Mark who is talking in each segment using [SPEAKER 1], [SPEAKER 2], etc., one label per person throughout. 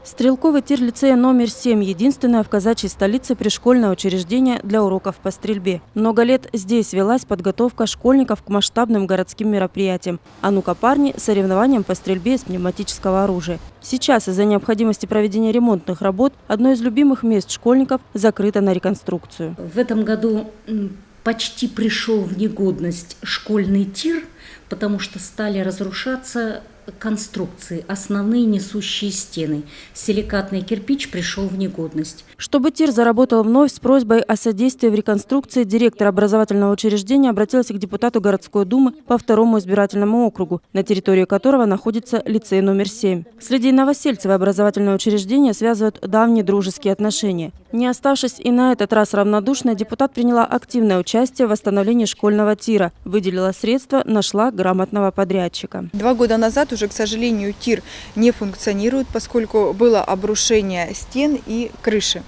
[SPEAKER 1] Стрелковый тир лицея номер 7 – единственное в казачьей столице пришкольное учреждение для уроков по стрельбе. Много лет здесь велась подготовка школьников к масштабным городским мероприятиям. А ну-ка, парни, соревнованиям по стрельбе из пневматического оружия. Сейчас из-за необходимости проведения ремонтных работ одно из любимых мест школьников закрыто на реконструкцию.
[SPEAKER 2] В этом году почти пришел в негодность школьный тир, потому что стали разрушаться конструкции, основные несущие стены. Силикатный кирпич пришел в негодность.
[SPEAKER 1] Чтобы тир заработал вновь, с просьбой о содействии в реконструкции директор образовательного учреждения обратился к депутату городской думы по 2-му избирательному округу, на территории которого находится лицей номер 7. С Лидией Новосельцевой образовательное учреждение связывают давние дружеские отношения. Не оставшись и на этот раз равнодушной, депутат приняла активное участие в восстановлении школьного тира, выделила средства, нашла грамотного подрядчика.
[SPEAKER 3] 2 года назад уже, к сожалению, тир не функционирует, поскольку было обрушение стен и крыши.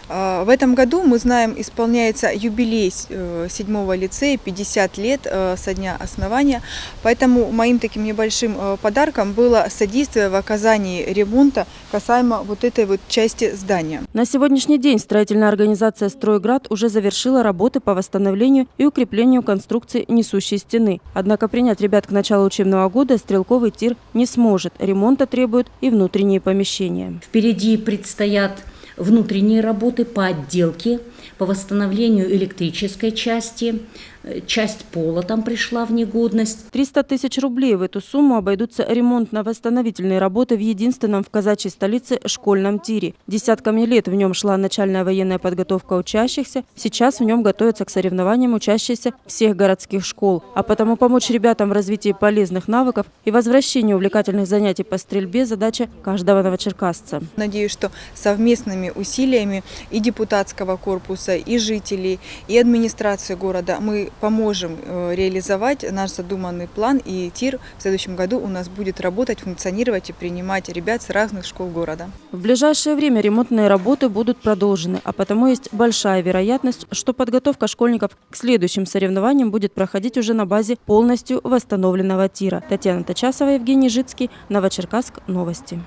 [SPEAKER 3] В этом году, мы знаем, исполняется юбилей 7-го лицея, 50 лет со дня основания. Поэтому моим таким небольшим подарком было содействие в оказании ремонта касаемо вот этой вот части здания.
[SPEAKER 1] На сегодняшний день строительная организация «Стройград» уже завершила работы по восстановлению и укреплению конструкции несущей стены. Однако принять ребят к началу учебного года стрелковый тир не сможет. Ремонта требуют и внутренние помещения.
[SPEAKER 2] Впереди предстоят внутренние работы по отделке, по восстановлению электрической части. Часть пола там пришла в негодность.
[SPEAKER 1] 300 тысяч рублей. В эту сумму обойдутся ремонтно-восстановительные работы в единственном в казачьей столице школьном тире. Десятками лет в нем шла начальная военная подготовка учащихся. Сейчас в нем готовятся к соревнованиям учащиеся всех городских школ. А потому помочь ребятам в развитии полезных навыков и возвращению увлекательных занятий по стрельбе – задача каждого новочеркасца.
[SPEAKER 3] Надеюсь, что совместными усилиями и депутатского корпуса, и жителей, и администрации города мы поможем реализовать наш задуманный план, и тир в следующем году у нас будет работать, функционировать и принимать ребят с разных школ города.
[SPEAKER 1] В ближайшее время ремонтные работы будут продолжены, а потому есть большая вероятность, что подготовка школьников к следующим соревнованиям будет проходить уже на базе полностью восстановленного тира. Татьяна Точасова, Евгений Жицкий, Новочеркасск. Новости.